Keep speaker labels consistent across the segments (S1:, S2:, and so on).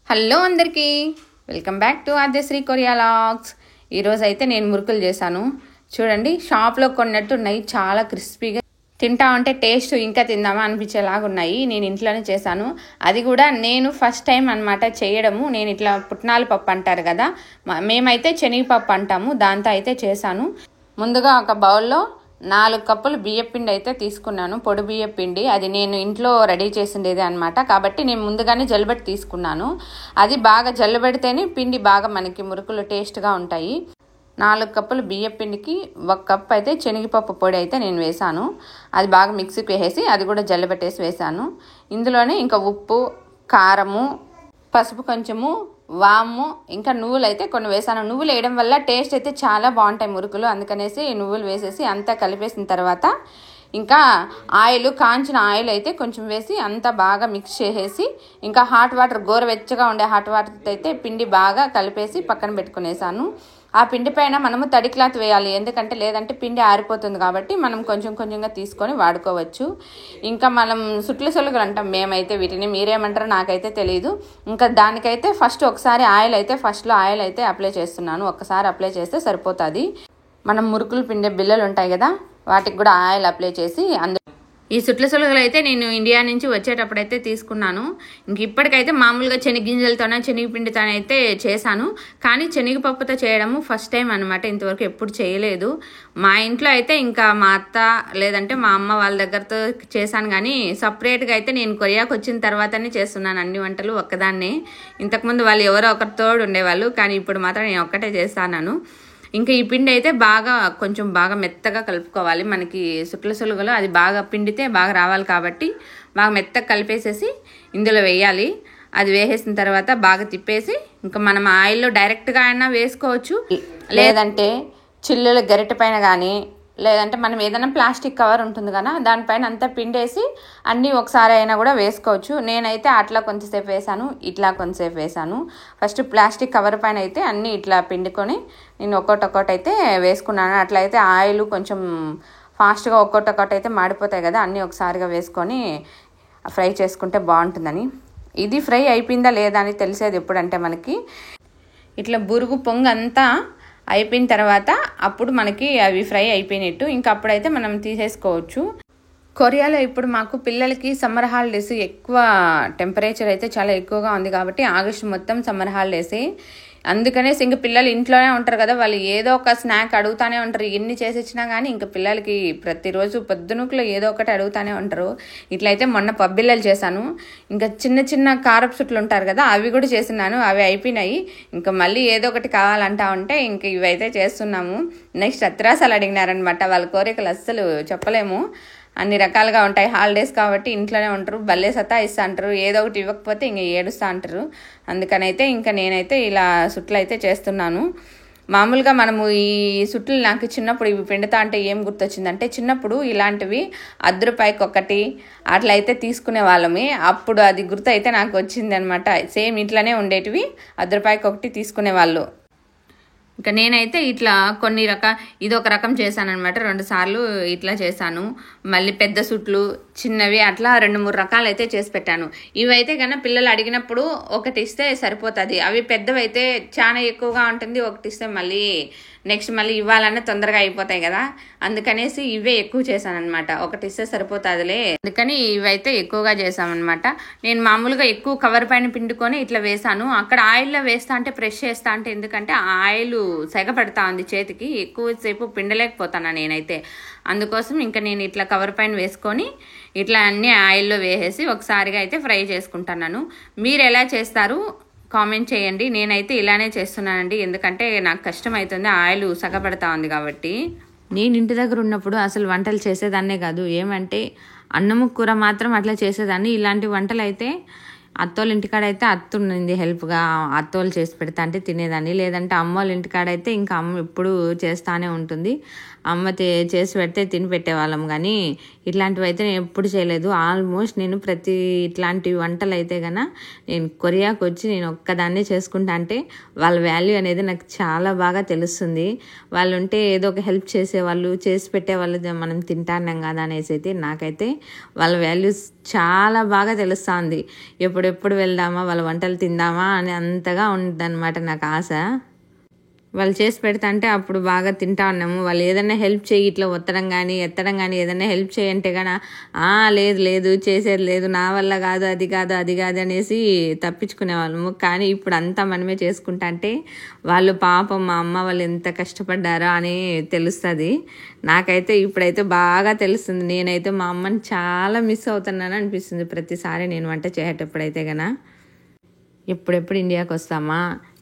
S1: Hello అందరికీ welcome back to Aadyasri Korea logs. ఈరోజు అయితే నేను మురుకులు చేశాను. చూడండి, షాప్లో కొన్నట్టు ఉన్నాయి. చాలా క్రిస్పీగా, తింటా ఉంటే టేస్ట్ ఇంకా తిందామా అనిపించేలాగా ఉన్నాయి. నేను ఇంట్లోనే చేశాను. అది కూడా నేను ఫస్ట్ టైం అనమాట చేయడము. నేను ఇట్లా పుట్నాల పప్పు అంటారు కదా, మేమైతే శనగపప్పు అంటాము, దాంతో అయితే చేశాను. ముందుగా ఒక బౌల్లో 4 కప్పులు బియ్యపిండి అయితే తీసుకున్నాను. పొడి బియ్యపిండి, అది నేను ఇంట్లో రెడీ చేసిండేది అనమాట. కాబట్టి నేను ముందుగానే జల్లబెట్టి తీసుకున్నాను. అది బాగా జల్లబెడితేనే పిండి బాగా మనకి మురుకులు టేస్ట్గా ఉంటాయి. 4 కప్పులు బియ్యపిండికి 1 కప్ అయితే శనగపప్పు పొడి అయితే నేను వేసాను. అది బాగా మిక్సీకి వేసేసి అది కూడా జల్లబెట్టేసి వేసాను. ఇందులోనే ఇంకా ఉప్పు, కారము, పసుపు కొంచెము, వాము, ఇంకా నువ్వులు అయితే కొన్ని వేసాను. నువ్వులు వేయడం వల్ల టేస్ట్ అయితే చాలా బాగుంటాయి మురుకులు. అందుకనేసి నువ్వులు వేసేసి అంతా కలిపేసిన తర్వాత ఇంకా ఆయిల్, కాంచిన ఆయిల్ అయితే కొంచెం వేసి అంతా బాగా మిక్స్ చేసేసి ఇంకా హాట్ వాటర్, గోరువెచ్చగా ఉండే హాట్ వాటర్ అయితే పిండి బాగా కలిపేసి పక్కన పెట్టుకునేసాను. ఆ పిండి పైన మనము తడి క్లాత్ వేయాలి, ఎందుకంటే లేదంటే పిండి ఆరిపోతుంది. కాబట్టి మనం కొంచెం కొంచెంగా తీసుకొని వాడుకోవచ్చు. ఇంకా మనం సుట్ల సొలుగులు అంటాం మేమైతే వీటిని, మీరేమంటారో నాకైతే తెలియదు. ఇంకా దానికైతే ఫస్ట్ ఒకసారి ఫస్ట్లో ఆయిల్ అయితే అప్లై చేస్తున్నాను. ఒక్కసారి అప్లై చేస్తే సరిపోతుంది. మనం మురుకులు పిండే బిళ్ళలు ఉంటాయి కదా, వాటికి కూడా ఆయిల్ అప్లై చేసి ఈ సుట్ల సొలుగులు అయితే నేను ఇండియా నుంచి వచ్చేటప్పుడు అయితే తీసుకున్నాను. ఇంక ఇప్పటికైతే మామూలుగా శనగగింజలతోనే, శనగపిండితోనే అయితే చేశాను. కానీ శనగపప్పుతో చేయడము ఫస్ట్ టైం అనమాట. ఇంతవరకు ఎప్పుడు చేయలేదు. మా ఇంట్లో అయితే ఇంకా మా అత్త లేదంటే మా అమ్మ వాళ్ళ దగ్గరతో చేశాను. కానీ సపరేట్గా అయితే నేను కొరియాకి వచ్చిన తర్వాతనే చేస్తున్నాను అన్ని వంటలు ఒక్కదాన్నే. ఇంతకుముందు వాళ్ళు ఎవరో ఒకరి తోడు ఉండేవాళ్ళు, కానీ ఇప్పుడు మాత్రం నేను ఒక్కటే చేస్తాను. ఇంకా ఈ పిండి అయితే కొంచెం బాగా మెత్తగా కలుపుకోవాలి. మనకి సుట్ల సొలుగులో అది బాగా పిండితే బాగా రావాలి కాబట్టి బాగా మెత్తగా కలిపేసేసి ఇందులో వేయాలి. అది వేసేసిన తర్వాత బాగా తిప్పేసి ఇంకా మనం ఆయిల్లో డైరెక్ట్గా అయినా వేసుకోవచ్చు, లేదంటే చిల్లుల గరిటె పైన కానీ, లేదంటే మనం ఏదైనా ప్లాస్టిక్ కవర్ ఉంటుంది కదా, దానిపైన అంతా పిండేసి అన్నీ ఒకసారి అయినా కూడా వేసుకోవచ్చు. నేనైతే అట్లా కొంచెంసేపు వేసాను, ఇట్లా కొంచెంసేపు వేసాను. ఫస్ట్ ప్లాస్టిక్ కవర్ పైన అయితే అన్నీ ఇట్లా పిండుకొని నేను ఒక్కొక్కటి అయితే వేసుకున్నాను. అట్లయితే ఆయిల్ కొంచెం ఫాస్ట్గా ఒక్కొక్కటి అయితే మాడిపోతాయి కదా, అన్నీ ఒకసారిగా వేసుకొని ఫ్రై చేసుకుంటే బాగుంటుందని. ఇది ఫ్రై అయిపోయిందా లేదా అని తెలిసేది ఎప్పుడంటే మనకి ఇట్లా బురుగు పొంగు అంతా అయిపోయిన తర్వాత అప్పుడు మనకి అవి ఫ్రై అయిపోయినట్టు. ఇంకా అప్పుడైతే మనం తీసేసుకోవచ్చు. కొరియాలో ఇప్పుడు మాకు పిల్లలకి సమ్మర్ హాలిడేస్, ఎక్కువ టెంపరేచర్ అయితే చాలా ఎక్కువగా ఉంది కాబట్టి ఆగస్టు మొత్తం సమ్మర్ హాలిడేసే. అందుకనేసి ఇంక పిల్లలు ఇంట్లోనే ఉంటారు కదా, వాళ్ళు ఏదో ఒక స్నాక్ అడుగుతానే ఉంటారు. ఎన్ని చేసి ఇచ్చినా కానీ ఇంకా పిల్లలకి ప్రతిరోజు పొద్దునుకులో ఏదో ఒకటి అడుగుతానే ఉంటారు. ఇట్లయితే మొన్న పబ్బిళ్ళలు చేశాను. ఇంకా చిన్న చిన్న కారపు సుట్లు ఉంటారు కదా, అవి కూడా చేస్తున్నాను. అవి అయిపోయినాయి. ఇంకా మళ్ళీ ఏదో ఒకటి కావాలంటా ఉంటే ఇంక ఇవైతే చేస్తున్నాము. నెక్స్ట్ అత్రాసాలు అడిగినారనమాట. వాళ్ళ కోరికలు అస్సలు చెప్పలేము, అన్ని రకాలుగా ఉంటాయి. హాలిడేస్ కాబట్టి ఇంట్లోనే ఉంటారు, భలే సతాయిస్తా అంటారు. ఏదో ఒకటి ఇవ్వకపోతే ఇంక ఏడుస్తూ అంటారు. అందుకనైతే ఇంకా నేనైతే ఇలా సుట్లు అయితే చేస్తున్నాను. మామూలుగా మనము ఈ సుట్లు నాకు చిన్నప్పుడు ఇవి పిండుతా అంటే ఏం గుర్తొచ్చిందంటే, చిన్నప్పుడు ఇలాంటివి ₹10 ఒకటి అట్లా అయితే తీసుకునే వాళ్ళమే. అప్పుడు అది గుర్తు అయితే నాకు వచ్చింది అనమాట. సేమ్ ఇట్లానే ఉండేటివి, ₹10 ఒకటి తీసుకునే వాళ్ళు. ఇంకా నేనైతే ఇట్లా ఇదొక రకం చేశాను అనమాట. 2 సార్లు ఇట్లా చేశాను. మళ్ళీ పెద్ద సుట్లు, చిన్నవి, అట్లా 2-3 రకాలు అయితే చేసి పెట్టాను. ఇవైతే కన్నా పిల్లలు అడిగినప్పుడు ఒకటి ఇస్తే సరిపోతుంది. అవి పెద్దవైతే చాలా ఎక్కువగా ఉంటుంది. ఒకటి ఇస్తే మళ్ళీ నెక్స్ట్ మళ్ళీ ఇవ్వాలన్నా తొందరగా అయిపోతాయి కదా, అందుకనేసి ఇవే ఎక్కువ చేశాను అనమాట. ఒకటి ఇస్తే సరిపోతుందిలే, అందుకని ఇవైతే ఎక్కువగా చేసామన్నమాట. నేను మామూలుగా ఎక్కువ కవర్ పైన పిండుకొని ఇట్లా వేసాను. అక్కడ ఆయిల్లో వేస్తా అంటే ప్రెస్ చేస్తా అంటే, ఎందుకంటే ఆయిల్ సెగ పెడతా ఉంది చేతికి, ఎక్కువసేపు పిండలేకపోతాను నేనైతే. అందుకోసం ఇంకా నేను ఇట్లా కవర్ పైన వేసుకొని ఇట్లా అన్ని ఆయిల్లో వేసేసి ఒకసారిగా అయితే ఫ్రై చేసుకుంటున్నాను. మీరు ఎలా చేస్తారు కామెంట్ చేయండి. నేనైతే ఇలానే చేస్తున్నానండి, ఎందుకంటే నాకు కష్టం అవుతుంది, ఆయిల్ సగపడతా ఉంది కాబట్టి. నేను ఇంటి దగ్గర ఉన్నప్పుడు అసలు వంటలు చేసేదాన్నే కాదు. ఏమంటే అన్నము కూర మాత్రం అట్లా చేసేదాన్ని. ఇలాంటి వంటలు అయితే అత్తోళ్ళ ఇంటికాడైతే అత్తుండింది హెల్ప్గా, అత్తోళ్ళు చేసి పెడతా అంటే తినేదాన్ని. లేదంటే అమ్మోళ్ళ ఇంటికాడైతే ఇంకా అమ్మ ఎప్పుడు చేస్తానే ఉంటుంది. అమ్మ చేసి పెడితే తిని పెట్టేవాళ్ళం. కానీ ఇట్లాంటివి అయితే నేను ఎప్పుడు చేయలేదు. ఆల్మోస్ట్ నేను ఇట్లాంటి వంటలు అయితే కన్నా నేను కొరియాకి వచ్చి నేను ఒక్కదాన్నే చేసుకుంటా అంటే వాళ్ళ వాల్యూ అనేది నాకు చాలా బాగా తెలుస్తుంది. వాళ్ళు ఉంటే ఏదో ఒక హెల్ప్ చేసేవాళ్ళు, చేసి పెట్టేవాళ్ళు, మనం తింటాన్నాం కదా అనేసి అయితే నాకైతే వాళ్ళ వాల్యూస్ చాలా బాగా తెలుస్తుంది. ఎప్పుడు ఎప్పుడెప్పుడు వెళ్దామా వాళ్ళ వంటలు తిందామా అని అంతగా ఉందన్నమాట నాకు ఆశ. వాళ్ళు చేసి పెడతా అంటే అప్పుడు బాగా తింటా ఉన్నాము. వాళ్ళు ఏదైనా హెల్ప్ చేయి, ఇట్లా ఒత్తడం కానీ ఎత్తడం కానీ ఏదైనా హెల్ప్ చేయంటే కానీ లేదు లేదు చేసేది లేదు, నా వల్ల కాదు, అది కాదు అది కాదు అనేసి తప్పించుకునే వాళ్ళము. కానీ ఇప్పుడు అంతా మనమే చేసుకుంటా అంటే వాళ్ళు పాపం మా అమ్మ వాళ్ళు ఎంత కష్టపడ్డారో అని తెలుస్తుంది. నాకైతే ఇప్పుడైతే బాగా తెలుస్తుంది. నేనైతే మా అమ్మని చాలా మిస్ అవుతున్నాను అనిపిస్తుంది ప్రతిసారి నేను వంట చేసేటప్పుడైతే గనా. ఎప్పుడెప్పుడు ఇండియాకి వస్తామా,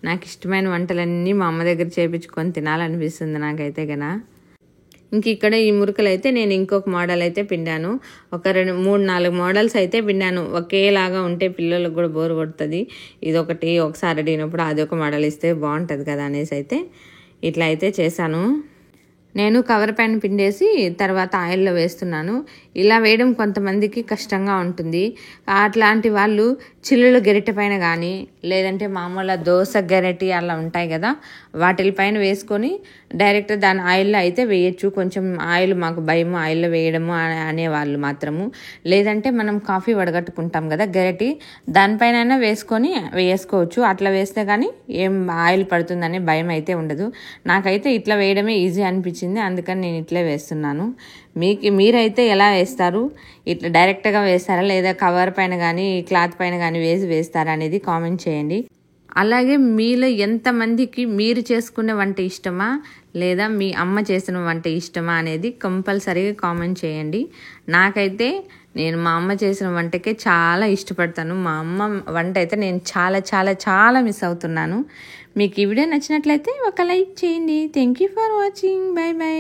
S1: నాకు ఇష్టమైన వంటలన్నీ మా అమ్మ దగ్గర చేయించుకొని తినాలనిపిస్తుంది నాకైతే గనా. ఇంక ఇక్కడ ఈ మురుకులు అయితే నేను ఇంకొక మోడల్ అయితే పిండాను. ఒక 3-4 మోడల్స్ అయితే పిండాను. ఒకేలాగా ఉంటే పిల్లలకు కూడా బోర్ కొడుతుంది. ఇదొకటి ఒకసారి అడిగినప్పుడు అదొక మోడల్ ఇస్తే బాగుంటుంది కదా అనేసి అయితే ఇట్లా అయితే చేశాను. నేను కవర్ పైన పిండేసి తర్వాత ఆయిల్లో వేస్తున్నాను. ఇలా వేయడం కొంతమందికి కష్టంగా ఉంటుంది. అట్లాంటి వాళ్ళు చిల్లుల గరిటె పైన కానీ లేదంటే మామూలు దోశ గరిటె అలా ఉంటాయి కదా, వాటిపైన వేసుకొని డైరెక్ట్ దాని ఆయిల్లో అయితే వేయచ్చు. కొంచెం ఆయిల్ మాకు భయము ఆయిల్లో వేయడము అనేవాళ్ళు మాత్రము. లేదంటే మనం కాఫీ వడగట్టుకుంటాం కదా గరిటె, దానిపైన వేసుకొని వేసుకోవచ్చు. అట్లా వేస్తే కానీ ఏం ఆయిల్ పడుతుందనే భయం అయితే ఉండదు. నాకైతే ఇట్లా వేయడమే ఈజీ అనిపించింది, అందుకని నేను ఇట్లే వేస్తున్నాను. మీరైతే ఎలా వేస్తారు? ఇట్లా డైరెక్ట్గా వేస్తారా లేదా కవర్ పైన కానీ క్లాత్ పైన కానీ వేస్తారా అనేది కామెంట్ చేయండి. అలాగే మీలో ఎంతమందికి మీరు చేసుకునే వంట ఇష్టమా లేదా మీ అమ్మ చేసిన వంట ఇష్టమా అనేది కంపల్సరీగా కామెంట్ చేయండి. నాకైతే నేను మా అమ్మ చేసిన వంటకే చాలా ఇష్టపడతాను. మా అమ్మ వంట అయితే నేను చాలా చాలా చాలా మిస్ అవుతున్నాను. మీకు ఈ వీడియో నచ్చినట్లయితే ఒక లైక్ చేయండి. Thank you for watching. By by.